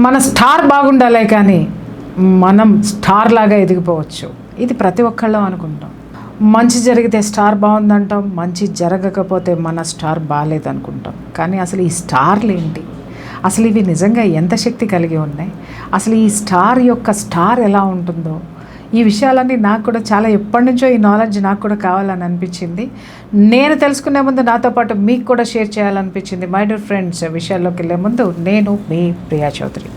మన స్టార్ బాగుండాలే కానీ మనం స్టార్ లాగా ఎదిగిపోవచ్చు. ఇది ప్రతి ఒక్కళ్ళం అనుకుంటాం. మంచి జరిగితే స్టార్ బాగుందంటాం, మంచి జరగకపోతే మన స్టార్ బాగాలేదనుకుంటాం. కానీ అసలు ఈ స్టార్లు ఏంటి, అసలు ఇవి నిజంగా ఎంత శక్తి కలిగి ఉన్నాయి, అసలు ఈ స్టార్ యొక్క స్టార్ ఎలా ఉంటుందో, ఈ విషయాలన్నీ నాకు కూడా చాలా ఎప్పటి నుంచో ఈ నాలెడ్జ్ నాకు కూడా కావాలని అనిపించింది. నేను తెలుసుకునే ముందు నాతో పాటు మీకు కూడా షేర్ చేయాలనిపించింది. మై డియర్ ఫ్రెండ్స్, విషయాల్లోకి వెళ్ళే ముందు నేను మీ ప్రియా చౌదరి.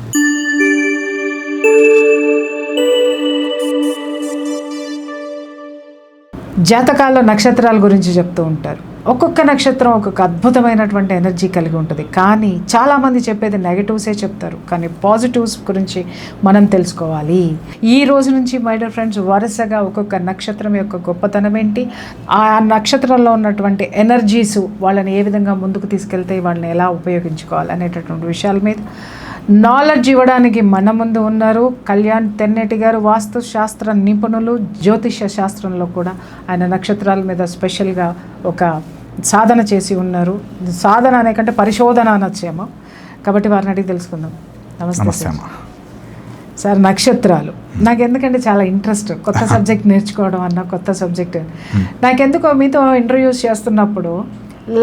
జాతకాల్లో నక్షత్రాల గురించి చెప్తూ ఉంటారు. ఒక్కొక్క నక్షత్రం ఒక్కొక్క అద్భుతమైనటువంటి ఎనర్జీ కలిగి ఉంటుంది. కానీ చాలామంది చెప్పేది నెగటివ్సే చెప్తారు, కానీ పాజిటివ్స్ గురించి మనం తెలుసుకోవాలి. ఈ రోజు నుంచి మై డియర్ ఫ్రెండ్స్, వరుసగా ఒక్కొక్క నక్షత్రం యొక్క గొప్పతనం ఏంటి, ఆ నక్షత్రంలో ఉన్నటువంటి ఎనర్జీస్ వాళ్ళని ఏ విధంగా ముందుకు తీసుకెళ్తాయి, వాళ్ళని ఎలా ఉపయోగించుకోవాలి అనేటటువంటి విషయాల మీద నాలెడ్జ్ ఇవ్వడానికి మన ముందు ఉన్నారు కళ్యాణ్ తెన్నేటి గారు. వాస్తు శాస్త్ర నిపుణులు, జ్యోతిష శాస్త్రంలో కూడా ఆయన నక్షత్రాల మీద స్పెషల్గా ఒక సాధన చేసి ఉన్నారు. సాధన అనే కంటే పరిశోధన అనొచ్చేమో, కాబట్టి వారిని అడిగి తెలుసుకుందాం. నమస్తే సార్. నక్షత్రాలు నాకు ఎందుకంటే చాలా ఇంట్రెస్ట్, కొత్త సబ్జెక్ట్ నేర్చుకోవడం అన్న కొత్త సబ్జెక్ట్. నాకెందుకో మీతో ఇంటర్వ్యూస్ చేస్తున్నప్పుడు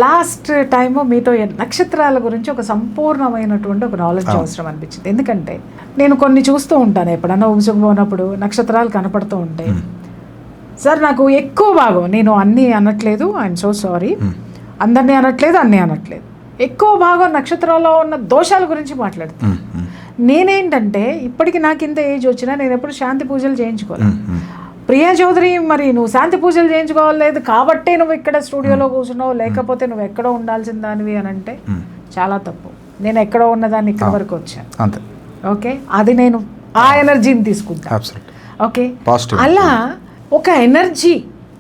లాస్ట్ టైము మీతో నక్షత్రాల గురించి ఒక సంపూర్ణమైనటువంటి ఒక నాలెడ్జ్ అవసరం అనిపించింది. ఎందుకంటే నేను కొన్ని చూస్తూ ఉంటాను, ఎప్పుడన్నా పోనప్పుడు నక్షత్రాలు కనపడుతూ ఉంటాయి. సార్ నాకు ఎక్కువ భాగం, నేను అన్నీ అనట్లేదు, ఐఎమ్ సో సారీ, అందరినీ అనట్లేదు, ఎక్కువ భాగం నక్షత్రాల్లో ఉన్న దోషాల గురించి మాట్లాడుతాను. నేనేంటంటే ఇప్పటికి నాకు ఇంత ఏజ్ వచ్చినా నేను ఎప్పుడు శాంతి పూజలు చేయించుకోవాలి. ప్రియా చౌదరి, మరి నువ్వు శాంతి పూజలు చేయించుకోవాలేదు కాబట్టే నువ్వు ఇక్కడ స్టూడియోలో కూర్చున్నావు, లేకపోతే నువ్వు ఎక్కడో ఉండాల్సిన దానివి అని అంటే చాలా తప్పు. నేను ఎక్కడో ఉన్నదాన్ని ఇక్కడ వరకు వచ్చాను, అంతే. ఓకే, అది నేను ఆ ఎనర్జీని తీసుకుంటా. ఓకే, అలా ఒక ఎనర్జీ,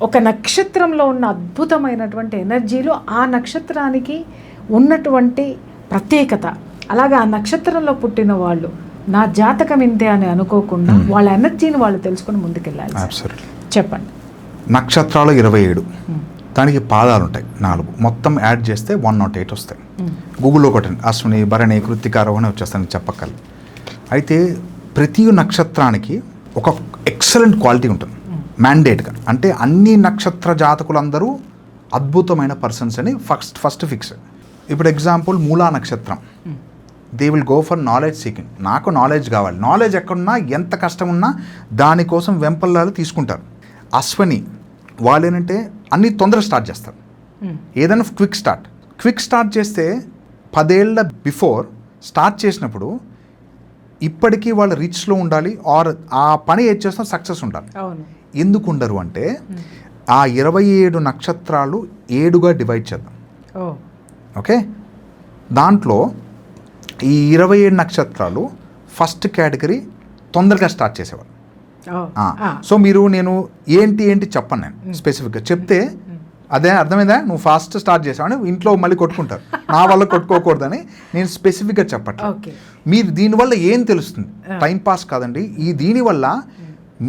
ఒక నక్షత్రంలో ఉన్న అద్భుతమైనటువంటి ఎనర్జీలో ఆ నక్షత్రానికి ఉన్నటువంటి ప్రత్యేకత, అలాగే ఆ నక్షత్రంలో పుట్టిన వాళ్ళు నా జాతకం ఇంతే అని అనుకోకుండా వాళ్ళ ఎనర్జీని వాళ్ళు తెలుసుకుని ముందుకెళ్ళాలి. చెప్పండి. నక్షత్రాలు 27, దానికి పాదాలు ఉంటాయి 4, మొత్తం యాడ్ చేస్తే 108 వస్తాయి. గూగుల్లో కొట్టండి, అశ్విని, భరణి, కృత్తిక, రోహిణి వచ్చేస్తాను చెప్పక్కర్లేదు. అయితే ప్రతి నక్షత్రానికి ఒక ఎక్సలెంట్ క్వాలిటీ ఉంటుంది మ్యాండేట్గా. అంటే అన్ని నక్షత్ర జాతకులందరూ అద్భుతమైన పర్సన్స్ అని ఫస్ట్ ఫిక్స్. ఇప్పుడు ఎగ్జాంపుల్ మూలా నక్షత్రం, they will go for knowledge seeking. నాకు నాలెడ్జ్ కావాలి, నాలెడ్జ్ ఎక్కడున్నా ఎంత కష్టం ఉన్నా దానికోసం వెంపల్లాలు తీసుకుంటారు. అశ్వని వాళ్ళు ఏంటంటే అన్నీ తొందరగా స్టార్ట్ చేస్తారు, ఏదైనా క్విక్ స్టార్ట్ చేస్తే 10 ఏళ్ళ బిఫోర్ స్టార్ట్ చేసినప్పుడు ఇప్పటికీ వాళ్ళు రీచ్లో ఉండాలి, ఆర్ ఆ పని ఏది చేస్తున్నా సక్సెస్ ఉండాలి. ఎందుకు ఉండరు అంటే ఆ 27 నక్షత్రాలు 7గా డివైడ్ చేద్దాం. ఓకే, దాంట్లో ఈ 27 నక్షత్రాలు ఫస్ట్ కేటగిరీ తొందరగా స్టార్ట్ చేసేవాళ్ళు. సో మీరు నేను ఏంటి చెప్పను, నేను స్పెసిఫిక్గా చెప్తే అదే అర్థమైందా, నువ్వు ఫాస్ట్ స్టార్ట్ చేసావని ఇంట్లో మళ్ళీ కొట్టుకుంటారు, నా వల్ల కొట్టుకోకూడదని నేను స్పెసిఫిక్గా చెప్పట్లేదు. మీరు దీనివల్ల ఏం తెలుస్తుంది, టైం పాస్ కాదండి. దీనివల్ల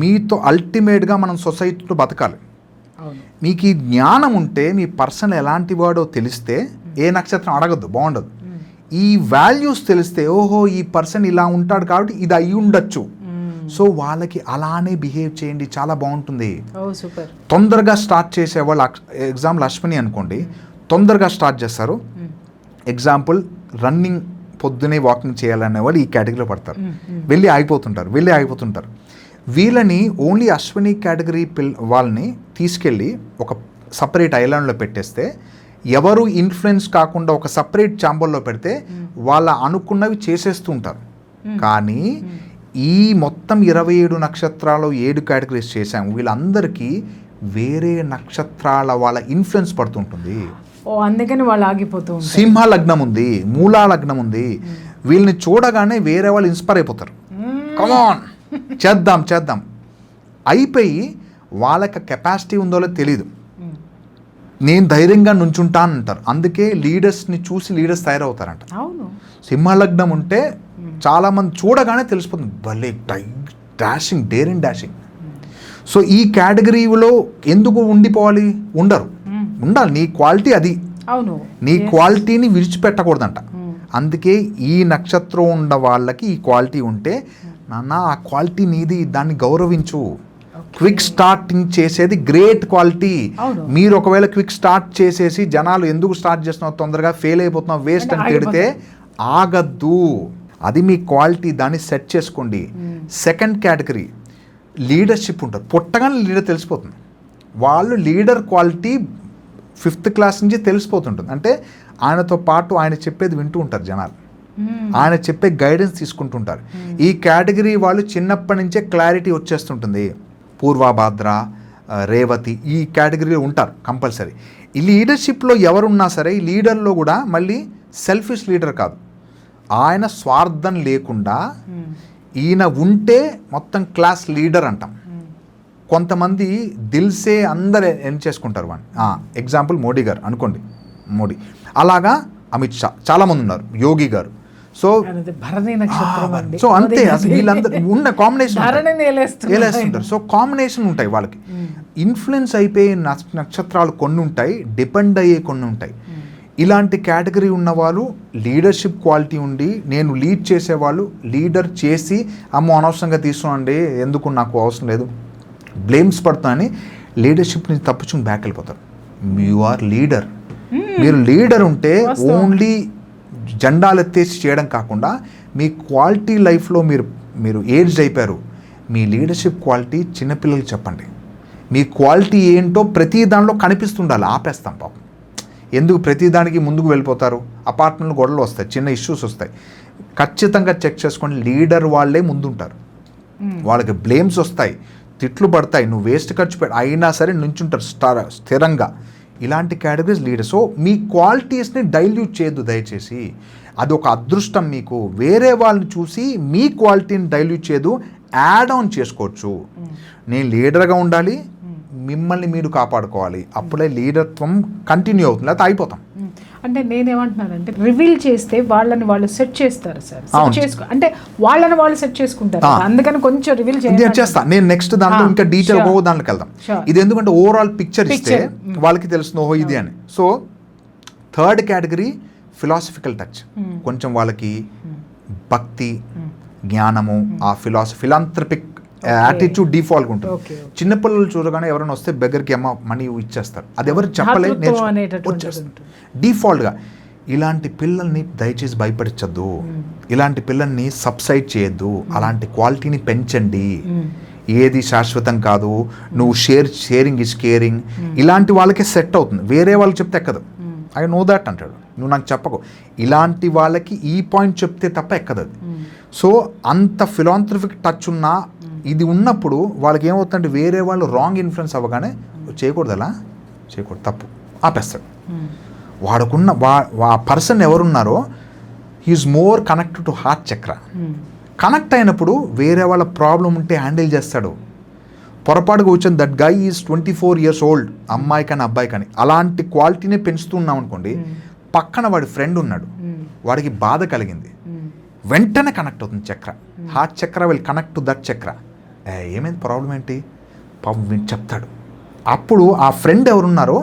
మీతో అల్టిమేట్గా మనం సొసైటీలో బతకాలి. మీకు ఈ జ్ఞానం ఉంటే మీ పర్సన్ ఎలాంటి వాడో తెలిస్తే ఏ నక్షత్రం అడగద్దు, బాగుండదు. ఈ వాల్యూస్ తెలిస్తే ఓహో ఈ పర్సన్ ఇలా ఉంటాడు కాబట్టి ఇది అయి ఉండొచ్చు, సో వాళ్ళకి అలానే బిహేవ్ చేయండి, చాలా బాగుంటుంది. తొందరగా స్టార్ట్ చేసేవాళ్ళు, ఎగ్జాంపుల్ అశ్విని అనుకోండి, తొందరగా స్టార్ట్ చేస్తారు. ఎగ్జాంపుల్ రన్నింగ్, పొద్దునే వాకింగ్ చేయాలనే వాళ్ళు ఈ కేటగిరీలో పడతారు, వెళ్ళి ఆగిపోతుంటారు. వీళ్ళని ఓన్లీ అశ్విని కేటగిరీ వాళ్ళని తీసుకెళ్ళి ఒక సపరేట్ ఐలాండ్లో పెట్టేస్తే, ఎవరు ఇన్ఫ్లుయెన్స్ కాకుండా ఒక సపరేట్ ఛాంబర్లో పెడితే వాళ్ళ అనుకున్నవి చేసేస్తూ ఉంటారు. కానీ ఈ మొత్తం 27 నక్షత్రాలు 7 కేటగిరీస్ చేశాము, వీళ్ళందరికీ వేరే నక్షత్రాల వాళ్ళ ఇన్ఫ్లుయెన్స్ పడుతుంటుంది. అందుకని వాళ్ళు ఆగిపోతూ ఉంటారు. సింహ లగ్నం ఉంది, మూలా లగ్నం ఉంది, వీళ్ళని చూడగానే వేరే వాళ్ళు ఇన్స్పైర్ అయిపోతారు, కమాన్ చేద్దాం అయిపోయి వాళ్ళకి కెపాసిటీ ఉందో తెలియదు, నేను ధైర్యంగా నుంచుంటాను అంటారు. అందుకే లీడర్స్ని చూసి లీడర్స్ తయారవుతారంట. సింహలగ్నం ఉంటే చాలామంది చూడగానే తెలిసిపోతుంది, భలే డేర్ అండ్ డాషింగ్. సో ఈ కేటగిరీలో ఎందుకు ఉండిపోవాలి, ఉండాలి. నీ క్వాలిటీ అది, నీ క్వాలిటీని విడిచిపెట్టకూడదంట. అందుకే ఈ నక్షత్రం ఉన్న వాళ్ళకి ఈ క్వాలిటీ ఉంటే నాన్న ఆ క్వాలిటీ నీది, దాన్ని గౌరవించు. క్విక్ స్టార్టింగ్ చేసేది గ్రేట్ క్వాలిటీ. మీరు ఒకవేళ క్విక్ స్టార్ట్ చేసేసి జనాలు ఎందుకు స్టార్ట్ చేస్తున్నావు, తొందరగా ఫెయిల్ అయిపోతున్నావు, వేస్ట్ అని తిడితే ఆగద్దు. అది మీ క్వాలిటీ, దాన్ని సెట్ చేసుకోండి. సెకండ్ కేటగిరీ లీడర్షిప్ ఉంటుంది. పుట్టగానే లీడర్ తెలిసిపోతుంది. వాళ్ళు లీడర్ క్వాలిటీ 5th క్లాస్ నుంచి తెలిసిపోతుంటుంది. అంటే ఆయనతో పాటు ఆయన చెప్పేది వింటూ ఉంటారు జనాలు, ఆయన చెప్పే గైడెన్స్ తీసుకుంటుంటారు. ఈ కేటగిరీ వాళ్ళు చిన్నప్పటి నుంచే క్లారిటీ వచ్చేస్తుంటుంది. పూర్వభాద్ర, రేవతి ఈ కేటగిరీలో ఉంటారు కంపల్సరీ. ఈ లీడర్షిప్లో ఎవరున్నా సరే, ఈ లీడర్లో కూడా మళ్ళీ సెల్ఫిష్ లీడర్ కాదు, ఆయన స్వార్థం లేకుండా ఈయన ఉంటే మొత్తం క్లాస్ లీడర్ అంటాం. కొంతమంది దిల్సే అందరు ఎన్ చేసుకుంటారు వాడిని. ఎగ్జాంపుల్ మోడీ గారు అనుకోండి, మోడీ. అలాగా అమిత్ షా, చాలామంది ఉన్నారు, యోగి గారు. సో అంతే, అసలు వీళ్ళందరూ ఉన్న కాంబినేషన్ వేలేస్తుంటారు. సో కాంబినేషన్ ఉంటాయి వాళ్ళకి. ఇన్ఫ్లుయెన్స్ అయిపోయే నక్షత్రాలు కొన్ని ఉంటాయి, డిపెండ్ అయ్యే కొన్ని ఉంటాయి. ఇలాంటి కేటగిరీ ఉన్నవాళ్ళు లీడర్షిప్ క్వాలిటీ ఉండి, నేను లీడ్ చేసేవాళ్ళు లీడర్ చేసి అమ్మో అనవసరంగా తీసుకున్నాండి, ఎందుకు నాకు అవసరం లేదు, బ్లేమ్స్ పడుతానని లీడర్షిప్ నుంచి తప్పుచుని బ్యాక్ వెళ్ళిపోతారు. You are leader. మీరు లీడర్ ఉంటే ఓన్లీ జెండాలు ఎత్తేసి చేయడం కాకుండా మీ క్వాలిటీ లైఫ్లో మీరు ఏజ్డ్ అయిపోయారు, మీ లీడర్షిప్ క్వాలిటీ చిన్నపిల్లలకి చెప్పండి. మీ క్వాలిటీ ఏంటో ప్రతి దానిలో కనిపిస్తుండాలి. ఆపేస్తాం పాపం, ఎందుకు ప్రతి దానికి ముందుకు వెళ్ళిపోతారు, అపార్ట్మెంట్లో గొడవలు వస్తాయి, చిన్న ఇష్యూస్ వస్తాయి. ఖచ్చితంగా చెక్ చేసుకోండి, లీడర్ వాళ్ళే ముందుంటారు. వాళ్ళకి బ్లేమ్స్ వస్తాయి, తిట్లు పడతాయి, నువ్వు వేస్ట్ ఖర్చు అయినా సరే నుంచుంటారు స్థిరంగా. ఇలాంటి కేటగిరీస్ లీడర్. సో మీ క్వాలిటీస్ని డైల్యూట్ చేయొద్దు దయచేసి. అది ఒక అదృష్టం మీకు. వేరే వాళ్ళని చూసి మీ క్వాలిటీని డైల్యూట్ చేయదు, యాడ్ ఆన్ చేసుకోవచ్చు. నేను లీడర్గా ఉండాలి, మిమ్మల్ని మీరు కాపాడుకోవాలి, అప్పుడే లీడర్త్వం కంటిన్యూ అవుతుంది, లేకపోతే అయిపోతాం. అంటే నేనేమంటున్నానంటే రివీల్ చేస్తే వాళ్ళని వాళ్ళు సెట్ చేస్తారు సార్, అంటే వాళ్ళని వాళ్ళు సెట్ చేసుకుంటారు. అందుకని కొంచెం రివీల్ చేస్తా నేను నెక్స్ట్ దాంట్లో ఇంకా డీటెయిల్ దాంట్లోకి వెళ్దాం. ఇది ఎందుకంటే ఓవరాల్ పిక్చర్ ఇస్తే వాళ్ళకి తెలుస్తుంది ఓహో ఇది అని. So third category philosophical touch. కొంచెం వాళ్ళకి భక్తి, జ్ఞానము, ఆ ఫిలాంథ్రపిక్ యాటిట్యూడ్ డిఫాల్ట్గా ఉంటుంది. చిన్నపిల్లలు చూడగానే ఎవరైనా వస్తే బెగ్గరికి అమ్మ మనీ ఇచ్చేస్తారు, అది ఎవరు చెప్పలేదు, డిఫాల్ట్గా. ఇలాంటి పిల్లల్ని దయచేసి భయపడించద్దు, ఇలాంటి పిల్లల్ని సబ్సైడ్ చేయొద్దు, అలాంటి క్వాలిటీని పెంచండి. ఏది శాశ్వతం కాదు, నువ్వు షేరింగ్ ఇస్ కేరింగ్, ఇలాంటి వాళ్ళకే సెట్ అవుతుంది, వేరే వాళ్ళకి చెప్తే ఎక్కదు. ఐ నో దాట్ అంటాడు, నువ్వు నాకు చెప్పకు. ఇలాంటి వాళ్ళకి ఈ పాయింట్ చెప్తే తప్ప ఎక్కదు అది. సో అంత ఫిలాంథ్రఫిక్ టచ్ ఉన్నా ఇది ఉన్నప్పుడు వాళ్ళకి ఏమవుతుందంటే వేరే వాళ్ళు రాంగ్ ఇన్ఫ్లుయెన్స్ అవ్వగానే చేయకూడదు, అలా చేయకూడదు, తప్పు, ఆపేస్తాడు. వాడుకున్న ఆ పర్సన్ ఎవరున్నారో he is more connected to heart chakra. Connect అయినప్పుడు వేరే వాళ్ళ ప్రాబ్లం ఉంటే హ్యాండిల్ చేస్తాడు. పొరపాటుగా వచ్చింది that guy is 24 years old, అమ్మాయి కానీ అబ్బాయి కానీ, అలాంటి క్వాలిటీనే పెంచుతున్నాం అనుకోండి, పక్కన వాడి ఫ్రెండ్ ఉన్నాడు, వాడికి బాధ కలిగింది, వెంటనే కనెక్ట్ అవుతుంది చక్ర. హార్ట్ చక్ర విల్ కనెక్ట్ టు దట్ చక్ర. ఏమైంది, ప్రాబ్లం ఏంటి, పాపం చెప్తాడు. అప్పుడు ఆ ఫ్రెండ్ ఎవరున్నారో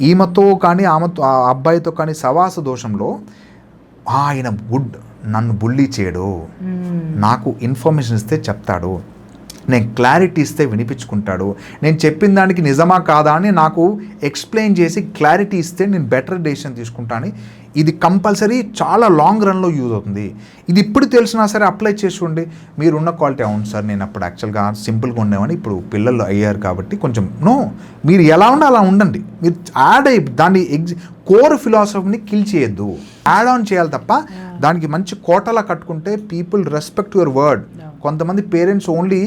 ఈమెతో కానీ ఆ అబ్బాయితో కానీ సవాస దోషంలో ఆయన నన్ను బుల్లీ చేయడు, నాకు ఇన్ఫర్మేషన్ ఇస్తే చెప్తాడు, నేను క్లారిటీ ఇస్తే వినిపించుకుంటాడు, నేను చెప్పిన దానికి నిజమా కాదా అని నాకు ఎక్స్ప్లెయిన్ చేసి క్లారిటీ ఇస్తే నేను బెటర్ డెసిషన్ తీసుకుంటాను. ఇది కంపల్సరీ చాలా లాంగ్ రన్లో యూజ్ అవుతుంది. ఇది ఇప్పుడు తెలిసినా సరే అప్లై చేసుకోండి. మీరున్న క్వాలిటీ, అవును సార్ నేను అప్పుడు యాక్చువల్గా సింపుల్గా ఉండేవని, ఇప్పుడు పిల్లలు అయ్యారు కాబట్టి కొంచెం మీరు ఎలా ఉండే అలా ఉండండి. మీరు యాడ్ అయ్యి దాన్ని కోర్ ఫిలాసఫీని కిల్ చేయొద్దు, యాడ్ ఆన్ చేయాలి తప్ప దానికి మంచి కోటలా కట్టుకుంటే పీపుల్ రెస్పెక్ట్ యువర్ వర్డ్. కొంతమంది పేరెంట్స్ ఓన్లీ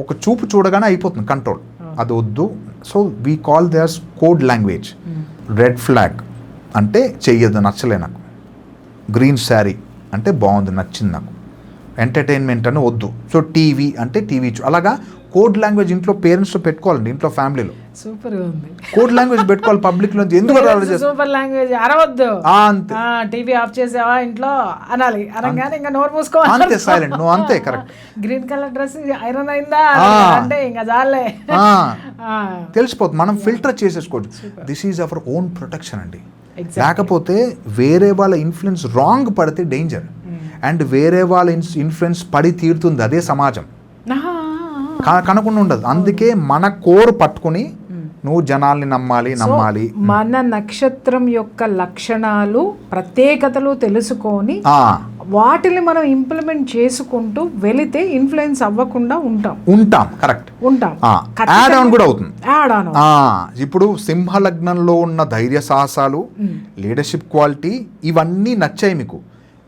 ఒక చూపు చూడగానే అయిపోతుంది కంట్రోల్, అది వద్దు. So we call there's code language. Red flag అంటే చెయ్యొద్దు, నచ్చలే నాకు. గ్రీన్ శారీ అంటే బాగుంది, నచ్చింది నాకు. ఎంటర్టైన్మెంట్ అని వద్దు. సో టీవీ అంటే టీవీ అలాగా కోడ్ లాంగ్వేజ్ ఇంట్లో పేరెంట్స్లో పెట్టుకోవాలండి. ఇంట్లో ఫ్యామిలీలో సూపర్గా ఉంది, కోడ్ లాంగ్వేజ్ పెట్టుకోవాలి. పబ్లిక్లో ఎందుకు సూపర్ లాంగ్వేజ్ అరవద్దు, టీవీ ఆఫ్ చేసావా ఇంట్లో అనాలి, అనగానే ఇంకా నోరు మూసుకోవాలి, అంతే, సైలెంట్, నువ్వు అంతే, correct. Green colour dress iron అయిందా అంటే ఇంకా జాలే తెలిసిపోతుంది. మనం ఫిల్టర్ చేసేసుకోవచ్చు. This is our own protection అండి. Exactly. లేకపోతే వేరే వాళ్ళ ఇన్ఫ్లుయెన్స్ రాంగ్ పడితే డేంజర్, అండ్ వేరే వాళ్ళ ఇన్ఫ్లుయెన్స్ పడి తీరుతుంది అదే సమాజం, కనకుండా ఉండదు. అందుకే మన కోర్ పట్టుకుని నువ్వు జనాల్ని నమ్మాలి. మన నక్షత్రం యొక్క లక్షణాలు ప్రత్యేకతలు తెలుసుకొని వాటిని మనం ఇంప్లిమెంట్ చేసుకుంటూ వెళితే ఇన్ఫ్లుయెన్స్ అవ్వకుండా ఉంటాం. కరెక్ట్. యాడ్ ఆన్ కూడా అవుతుంది. ఇప్పుడు సింహ లగ్నంలో ఉన్న ధైర్య సాహసాలు, లీడర్షిప్ క్వాలిటీ ఇవన్నీ నచ్చాయి మీకు.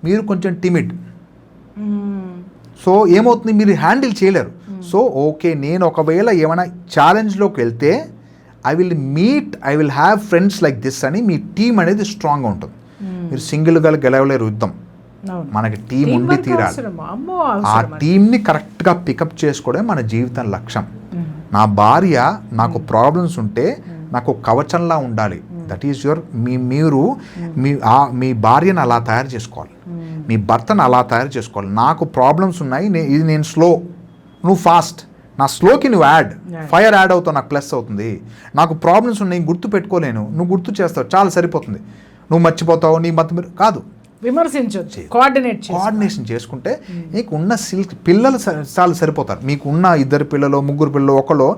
మీరు కొంచెం టిమిడ్, సో ఏమవుతుంది, మీరు హ్యాండిల్ చేయలేరు. సో ఓకే, నేను ఒకవేళ ఏమైనా ఛాలెంజ్లోకి వెళ్తే I will have friends like this అని మీ టీం అనేది స్ట్రాంగ్గా ఉంటుంది. మీరు సింగిల్గా గెలవలేరు యుద్ధం, మనకి టీం ఉండి తీరాలి. ఆ టీంని కరెక్ట్గా పికప్ చేసుకోవడం మన జీవితం లక్ష్యం. నా భార్య నాకు ప్రాబ్లమ్స్ ఉంటే నాకు కవచంలా ఉండాలి. దట్ ఈస్ యువర్ మీరు మీ భార్యను అలా తయారు చేసుకోవాలి, మీ భర్తను అలా తయారు చేసుకోవాలి. నాకు ప్రాబ్లమ్స్ ఉన్నాయి, ఇది నేను స్లో, నువ్వు ఫాస్ట్. నా స్లోకి నువ్వు ఫైర్ యాడ్ అవుతావు, నాకు ప్లస్ అవుతుంది. నాకు ప్రాబ్లమ్స్ ఉన్నాయి, గుర్తు పెట్టుకోలేను, నువ్వు గుర్తు చేస్తావు, చాలా సరిపోతుంది. నువ్వు మర్చిపోతావు, నీ మత కాదు, విమర్శించవచ్చు, కోఆర్డినేషన్ చేసుకుంటే నీకు ఉన్న పిల్లలు చాలా సరిపోతారు. మీకు ఉన్న 2 పిల్లలు 3 పిల్లలు ఒకళ్ళు,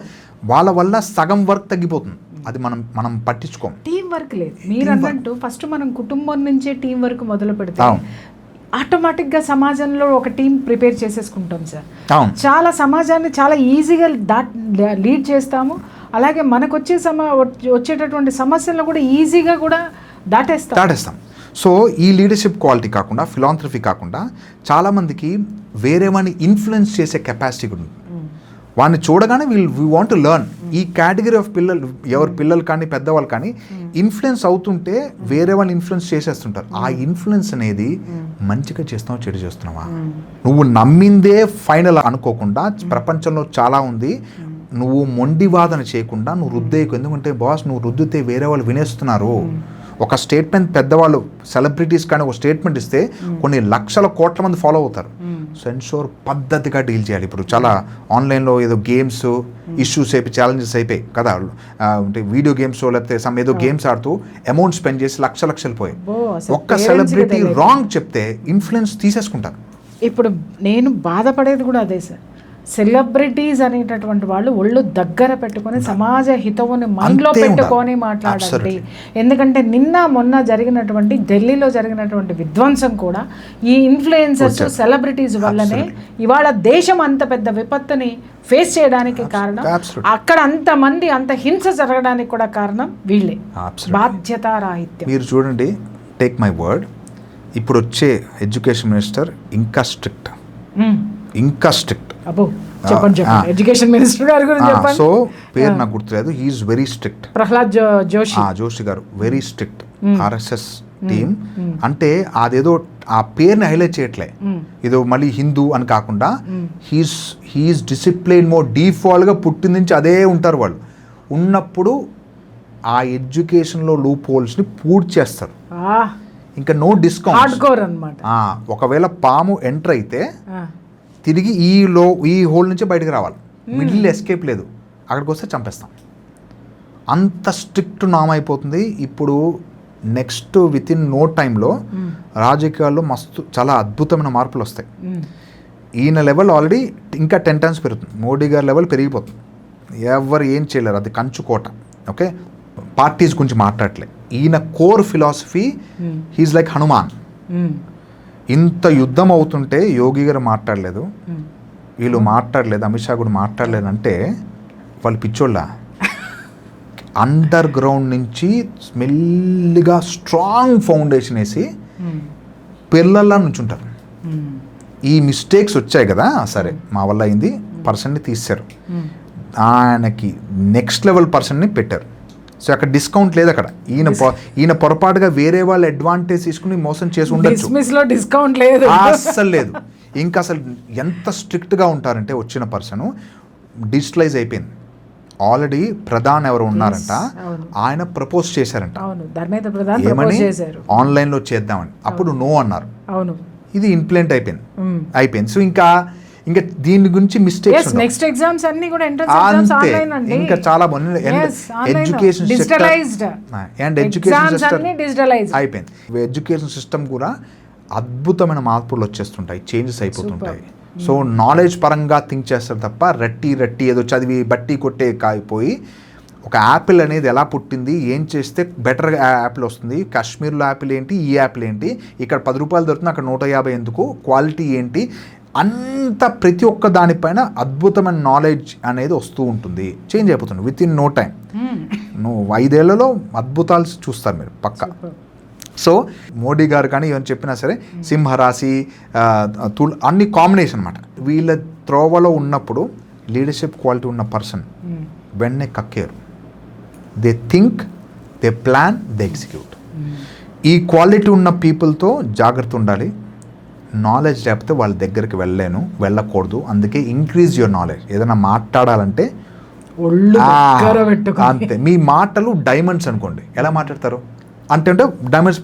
వాళ్ళ వల్ల సగం వర్క్ తగ్గిపోతుంది. అది మనం పట్టించుకోం. టీం వర్క్ లేదు. మీరు అన్నట్టు ఫస్ట్ మనం కుటుంబం నుంచే టీం వర్క్ మొదలు పెడితే ఆటోమేటిక్గా సమాజంలో ఒక టీం ప్రిపేర్ చేసేసుకుంటాం సార్. చాలా సమాజాన్ని చాలా ఈజీగా లీడ్ చేస్తాము. అలాగే మనకు వచ్చేటటువంటి సమస్యలను కూడా ఈజీగా కూడా దాటేస్తాం. సో ఈ లీడర్షిప్ క్వాలిటీ కాకుండా, ఫిలాంథ్రఫీ కాకుండా చాలామందికి వేరే వాడిని ఇన్ఫ్లుయెన్స్ చేసే కెపాసిటీ కూడా ఉంది. వాడిని చూడగానే వీ వాంట్ టు లెర్న్. ఈ కేటగిరీ ఆఫ్ పిల్లలు, ఎవరు పిల్లలు కానీ పెద్దవాళ్ళు కానీ ఇన్ఫ్లుయెన్స్ అవుతుంటే వేరే వాళ్ళని ఇన్ఫ్లుయెన్స్ చేసేస్తుంటారు. ఆ ఇన్ఫ్లుయెన్స్ అనేది మంచిగా చేస్తున్నావా, చెడు చేస్తున్నావా, నువ్వు నమ్మిందే ఫైనల్ అనుకోకుండా, ప్రపంచంలో చాలా ఉంది, నువ్వు మొండి వాదన చేయకుండా నువ్వు రుద్దేయకు. ఎందుకంటే బాస్, నువ్వు రుద్దితే వేరే వాళ్ళు వినేస్తున్నారు. ఒక స్టేట్మెంట్ పెద్దవాళ్ళు, సెలబ్రిటీస్ కానీ ఒక స్టేట్మెంట్ ఇస్తే కొన్ని లక్షల కోట్ల మంది ఫాలో అవుతారు. సెన్సోర్ పద్ధతిగా డీల్ చేయాలి. ఇప్పుడు చాలా ఆన్లైన్లో ఏదో గేమ్స్ ఇష్యూస్ అయిపోయి, ఛాలెంజెస్ అయిపోయి కదా, అంటే వీడియో గేమ్స్ లేకపోతే ఏదో గేమ్స్ ఆడుతూ అమౌంట్ స్పెండ్ చేసి లక్షలు పోయి ఒక్క సెలబ్రిటీ రాంగ్ చెప్తే ఇన్ఫ్లుయెన్స్ తీసేసుకుంటారు. ఇప్పుడు నేను బాధపడేది కూడా అదే సార్. సెలబ్రిటీస్ అనేటటువంటి వాళ్ళు ఒళ్ళు దగ్గర పెట్టుకొని సమాజ హితవుని మైండ్లో పెట్టుకొని మాట్లాడండి. ఎందుకంటే మొన్న జరిగినటువంటి ఢిల్లీలో జరిగినటువంటి విధ్వంసం కూడా ఈ ఇన్ఫ్లుయెన్సర్స్, సెలబ్రిటీస్ వల్లనే ఇవాళ దేశం అంత పెద్ద విపత్తుని ఫేస్ చేయడానికి కారణం. అక్కడ అంత హింస జరగడానికి కూడా కారణం వీళ్ళే. బాధ్యతారాహిత్యం. మీరు చూడండి, టేక్ మై వర్డ్, ఇప్పుడు వచ్చే ఎడ్యుకేషన్ మినిస్టర్ ఇంకా స్ట్రిక్ట్. ఎడ్యుకేషన్ మినిస్టర్ గారు గురించి చెప్పండి. సో పేరు నాకు గుర్తులేదు. He is very strict. Pralhad Joshi గారు వెరీ స్ట్రిక్ట్. ఆర్ఎస్ఎస్ టీమ్ అంటే అదేదో ఆ పేరుని హైలైట్ చేయట్లే, ఏదో మళ్ళీ హిందూ అని కాకుండా హీఈస్ డిసిప్లైన్. డిఫాల్ట్ గా పుట్టిన నుంచి అదే ఉంటారు వాళ్ళు. ఉన్నప్పుడు ఆ ఎడ్యుకేషన్లో లూప్ హోల్స్ని పూర్తి చేస్తారు. ఇంకా నో డిస్కౌంట్ అన్నమాట. ఒకవేళ పాము ఎంటర్ అయితే తిరిగి ఈ హోల్ నుంచి బయటకు రావాలి, మిడిల్ ఎస్కేప్ లేదు, అక్కడికి వస్తే చంపేస్తాం. అంత స్ట్రిక్ట్ నామ్ అయిపోతుంది. ఇప్పుడు నెక్స్ట్ విత్ ఇన్ నో టైంలో రాజకీయాల్లో చాలా అద్భుతమైన మార్పులు వస్తాయి. ఈయన లెవెల్ ఆల్రెడీ ఇంకా 10 times పెరుగుతుంది. మోడీ గారి లెవెల్ పెరిగిపోతుంది. ఎవరు ఏం చేయలేరు, అది కంచుకోట. ఓకే, పార్టీస్ గురించి మాట్లాడలే. ఈయన core philosophy, he is like Hanuman. ఇంత యుద్ధం అవుతుంటే యోగి గారు మాట్లాడలేదు, వీళ్ళు మాట్లాడలేదు, అమిత్ షా కూడా మాట్లాడలేదు అంటే వాళ్ళు పిచ్చోళ్ళ. అండర్ గ్రౌండ్ నుంచి మెల్లిగా స్ట్రాంగ్ ఫౌండేషన్ వేసి పిల్లల్లా నుంచుంటారు. ఈ మిస్టేక్స్ వచ్చాయి కదా, సరే మా వల్ల అయింది, పర్సన్ని తీశారు, ఆయనకి నెక్స్ట్ లెవెల్ పర్సన్ని పెట్టారు. సో అక్కడ డిస్కౌంట్ లేదు. అక్కడ ఈయన పొరపాటుగా వేరే వాళ్ళు అడ్వాంటేజ్ తీసుకుని మోసం చేసి ఉండొచ్చు. డిస్కౌంట్ లేదు, అస్సలు లేదు. ఇంకా అసలు ఎంత స్ట్రిక్ట్గా ఉంటారంటే వచ్చిన పర్సన్ డిజిటలైజ్ అయిపోయింది. ఆల్రెడీ ప్రధాని ఎవరు ఉన్నారంట, ఆయన ప్రపోజ్ చేశారంట ఏమని, ఆన్లైన్లో చేద్దామని. అప్పుడు నో అన్నారు. ఇది ఇంప్లిమెంట్ అయిపోయింది. సో ఇంకా ఇంకా దీని గురించి మిస్టేక్స్ నెక్స్ట్ ఎగ్జామ్స్ అన్ని కూడా ఎంట్రన్స్ ఎగ్జామ్స్ ఆన్లైన్ అండి. ఇంకా చాలా బాగుంది. Education digitalised and education system digitalised అయిపోయింది. ఎడ్యుకేషన్ సిస్టమ్ కూడా అద్భుతమైన మార్పులు వచ్చేస్తుంటాయి, చేంజెస్ అయిపోతుంటాయి. సో నాలెడ్జ్ పరంగా థింక్ చేస్తారు తప్ప రట్టి ఏదో చదివి బట్టి కొట్టే కాయిపోయి ఒక యాపిల్ అనేది ఎలా పుట్టింది, ఏం చేస్తే బెటర్ యాపిల్ వస్తుంది, కాశ్మీర్లో యాపిల్ ఏంటి, ఈ యాపిల్ ఏంటి, ఇక్కడ 10 రూపాయలు దొరుకుతుంది అక్కడ 150 ఎందుకు, క్వాలిటీ ఏంటి, అంత ప్రతి ఒక్క దానిపైన అద్భుతమైన నాలెడ్జ్ అనేది వస్తూ ఉంటుంది, చేంజ్ అయిపోతుంది విత్ ఇన్ నో టైం. నువ్వు 5 ఏళ్లలో అద్భుతాలు చూస్తారు మీరు పక్కా. సో మోడీ గారు కానీ ఏమైనా చెప్పినా సరే సింహరాశి అన్ని కాంబినేషన్ అనమాట. వీళ్ళ త్రోవలో ఉన్నప్పుడు లీడర్షిప్ క్వాలిటీ ఉన్న పర్సన్ వెన్నే కక్కేరు. They think, they plan, they execute. ఈ క్వాలిటీ ఉన్న పీపుల్తో జాగ్రత్త ఉండాలి. నాలెడ్జ్ లేకపోతే వాళ్ళ దగ్గరికి వెళ్ళకూడదు. అందుకే ఇంక్రీజ్ యువర్ నాలెడ్జ్. ఏదైనా మాట్లాడాలంటే అంతే. మీ మాటలు డైమండ్స్ అనుకోండి. ఎలా మాట్లాడతారు అంటే డైమండ్స్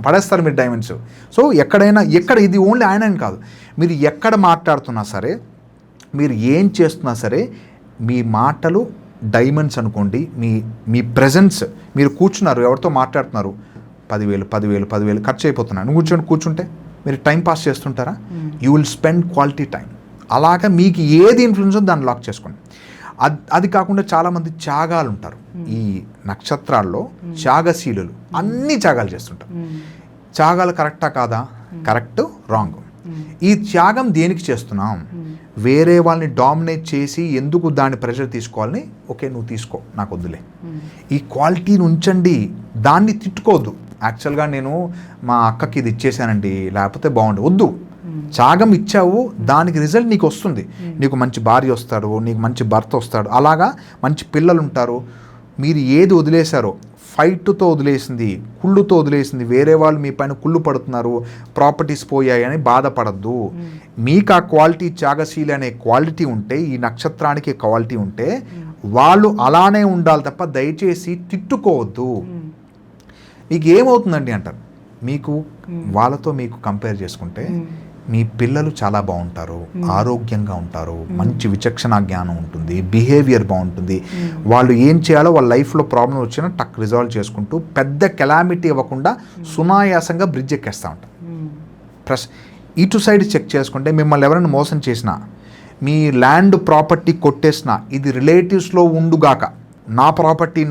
పడేస్తారు మీరు డైమండ్స్. సో ఎక్కడ ఇది ఓన్లీ ఆయన కాదు, మీరు ఎక్కడ మాట్లాడుతున్నా సరే, మీరు ఏం చేస్తున్నా సరే, మీ మాటలు డైమండ్స్ అనుకోండి. మీ ప్రెజెన్స్, మీరు కూర్చున్నారు ఎవరితో మాట్లాడుతున్నారు, 10,000 ఖర్చు అయిపోతున్నాయి. నువ్వు కూర్చుంటే మీరు టైం పాస్ చేస్తుంటారా? You will spend quality time. అలాగా మీకు ఏది ఇన్ఫ్లుయెన్స్ దాన్ని లాక్ చేసుకోండి. అది కాకుండా చాలామంది త్యాగాలు ఉంటారు ఈ నక్షత్రాల్లో, త్యాగశీలులు, అన్ని త్యాగాలు చేస్తుంటారు. త్యాగాలు కరెక్టా కాదా? Correct, wrong. ఈ త్యాగం దేనికి చేస్తున్నాం? వేరే వాళ్ళని డామినేట్ చేసి ఎందుకు దాని ప్రెషర్ తీసుకోవాలని, ఓకే నువ్వు తీసుకో, నాకు వద్దులే. ఈ క్వాలిటీని ఉంచండి, దాన్ని తిట్టుకోవద్దు. యాక్చువల్గా నేను మా అక్కకి ఇది ఇచ్చేసానండి, లేకపోతే బాగుండు, వద్దు. త్యాగం ఇచ్చావు, దానికి రిజల్ట్ నీకు వస్తుంది. నీకు మంచి భార్య వస్తాడు, నీకు మంచి భర్త వస్తాడు, అలాగా మంచి పిల్లలు ఉంటారు. మీరు ఏది వదిలేశారో, ఫైట్తో వదిలేసింది, కుళ్ళుతో వదిలేసింది, వేరే వాళ్ళు మీ పైన కుళ్ళు పడుతున్నారు, ప్రాపర్టీస్ పోయాయని బాధపడద్దు. మీకు ఆ క్వాలిటీ, త్యాగశీలి అనే క్వాలిటీ ఉంటే, ఈ నక్షత్రానికి క్వాలిటీ ఉంటే, వాళ్ళు అలానే ఉండాలి తప్ప దయచేసి తిట్టుకోవద్దు. మీకు ఏమవుతుందండి అంటారు, మీకు వాళ్ళతో మీకు కంపేర్ చేసుకుంటే మీ పిల్లలు చాలా బాగుంటారు, ఆరోగ్యంగా ఉంటారు, మంచి విచక్షణ జ్ఞానం ఉంటుంది, బిహేవియర్ బాగుంటుంది. వాళ్ళు ఏం చేయాలో వాళ్ళ లైఫ్లో ప్రాబ్లం వచ్చినా టక్ రిజాల్వ్ చేసుకుంటూ పెద్ద కెలామిటీ ఇవ్వకుండా సునాయాసంగా బ్రిడ్జ్ ఎక్కేస్తూ ఉంటారు. ప్లస్ ఇటు సైడ్ చెక్ చేసుకుంటే మిమ్మల్ని ఎవరైనా మోసం చేసినా, మీ ల్యాండ్ ప్రాపర్టీ కొట్టేసినా, ఇది రిలేటివ్స్లో ఉండుగాక, నా ప్రాపర్టీ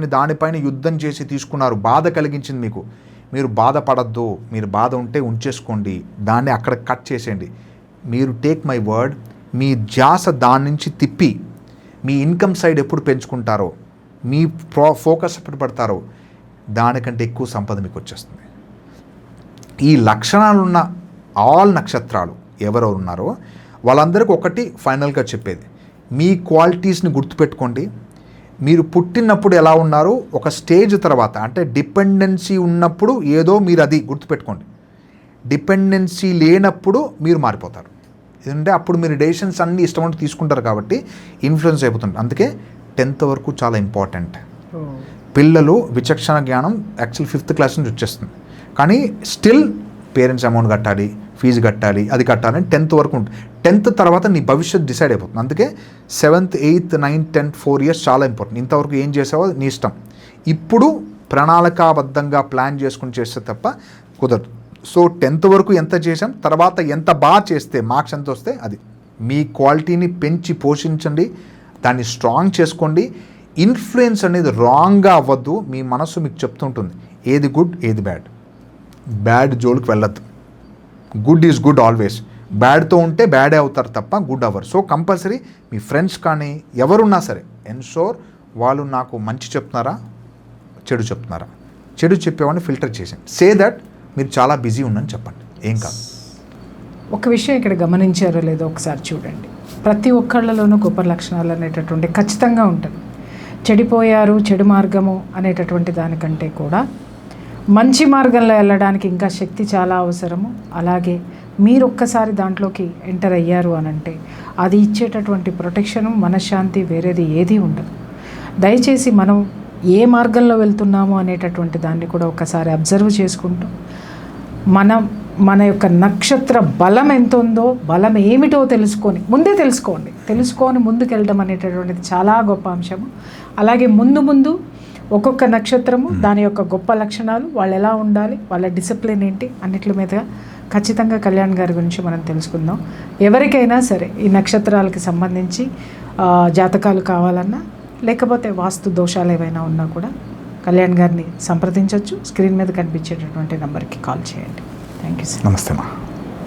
అని దానిపైన యుద్ధం చేసి తీసుకున్నారు, బాధ కలిగించింది మీకు, మీరు బాధపడద్దు. మీరు బాధ ఉంటే ఉంచేసుకోండి, దాన్ని అక్కడ కట్ చేసేయండి. మీరు టేక్ మై వర్డ్, మీ ధ్యాస దాని నుంచి తిప్పి మీ ఇన్కమ్ సైడ్ ఎప్పుడు పెంచుకుంటారో, మీ ఫోకస్ ఎప్పుడు పెడతారో, దానికంటే ఎక్కువ సంపద మీకు వచ్చేస్తుంది. ఈ లక్షణాలున్న ఆల్ నక్షత్రాలు ఎవరెవరు ఉన్నారో వాళ్ళందరికీ ఒకటి ఫైనల్గా చెప్పేది, మీ క్వాలిటీస్ని గుర్తుపెట్టుకోండి. మీరు పుట్టినప్పుడు ఎలా ఉన్నారు, ఒక స్టేజ్ తర్వాత అంటే డిపెండెన్సీ ఉన్నప్పుడు ఏదో మీరు అది గుర్తుపెట్టుకోండి. డిపెండెన్సీ లేనప్పుడు మీరు మారిపోతారు. ఎందుకంటే అప్పుడు మీరు డెసిషన్స్ అన్నీ ఇష్టమంటూ తీసుకుంటారు కాబట్టి ఇన్ఫ్లుయెన్స్ అయిపోతుంది. అందుకే 10th వరకు చాలా ఇంపార్టెంట్. పిల్లలు విచక్షణ జ్ఞానం యాక్చువల్ 5th క్లాస్ నుంచి వచ్చేస్తుంది, కానీ స్టిల్ పేరెంట్స్ అమౌంట్ కట్టాలి, ఫీజు కట్టాలి, అది కట్టాలని 10th వరకు ఉంటుంది. 10th తర్వాత నీ భవిష్యత్ డిసైడ్ అయిపోతుంది. అందుకే 7th, 8th, 9th, 10th 4 years చాలా ఇంపార్టెంట్. ఇంతవరకు ఏం చేసావో నీ ఇష్టం. ఇప్పుడు ప్రణాళికాబద్ధంగా ప్లాన్ చేసుకుని చేస్తే తప్ప కుదరదు. సో 10th వరకు ఎంత చేసాం, తర్వాత ఎంత బాగా చేస్తే మార్క్స్ ఎంత వస్తే అది. మీ క్వాలిటీని పెంచి పోషించండి, దాన్ని స్ట్రాంగ్ చేసుకోండి. ఇన్ఫ్లుయెన్స్ అనేది రాంగ్గా అవ్వద్దు. మీ మనసు మీకు చెప్తుంటుంది ఏది గుడ్, ఏది బ్యాడ్. బ్యాడ్ జోలికి వెళ్ళద్దు. Good is good always. బ్యాడ్తో ఉంటే బ్యాడే అవుతారు తప్ప గుడ్ అవ్వరు. సో కంపల్సరీ మీ ఫ్రెండ్స్ కానీ ఎవరున్నా సరే ఎన్షోర్ వాళ్ళు నాకు మంచి చెప్తున్నారా, చెడు చెప్తున్నారా. చెడు చెప్పేవాడిని ఫిల్టర్ చేసాను. సే దట్ మీరు చాలా బిజీ ఉన్నని చెప్పండి, ఏం కాదు. ఒక విషయం ఇక్కడ గమనించారో లేదో ఒకసారి చూడండి. ప్రతి ఒక్కళ్ళలోనూ గొప్ప లక్షణాలు అనేటటువంటి ఖచ్చితంగా ఉంటుంది. చెడిపోయారు, చెడు మార్గము అనేటటువంటి దానికంటే కూడా మంచి మార్గంలో వెళ్ళడానికి ఇంకా శక్తి చాలా అవసరము. అలాగే మీరు ఒక్కసారి దాంట్లోకి ఎంటర్ అయ్యారు అని అంటే అది ఇచ్చేటటువంటి ప్రొటెక్షను, మనశ్శాంతి వేరేది ఏదీ ఉండదు. దయచేసి మనం ఏ మార్గంలో వెళ్తున్నాము అనేటటువంటి దాన్ని కూడా ఒకసారి అబ్జర్వ్ చేసుకుంటూ మనం మన యొక్క నక్షత్ర బలం ఎంత ఉందో, బలం ఏమిటో ముందే తెలుసుకొని ముందుకెళ్ళడం అనేటటువంటిది చాలా గొప్ప అంశము. అలాగే ముందు ఒక్కొక్క నక్షత్రము దాని యొక్క గొప్ప లక్షణాలు, వాళ్ళు ఎలా ఉండాలి, వాళ్ళ డిసిప్లిన్ ఏంటి అన్నిటి మీద ఖచ్చితంగా కళ్యాణ్ గారి గురించి మనం తెలుసుకుందాం. ఎవరికైనా సరే ఈ నక్షత్రాలకి సంబంధించి జాతకాలు కావాలన్నా, లేకపోతే వాస్తు దోషాలు ఏవైనా ఉన్నా కూడా కళ్యాణ్ గారిని సంప్రదించవచ్చు. స్క్రీన్ మీద కనిపించేటటువంటి నెంబర్కి కాల్ చేయండి. Thank you sir. నమస్తే మా.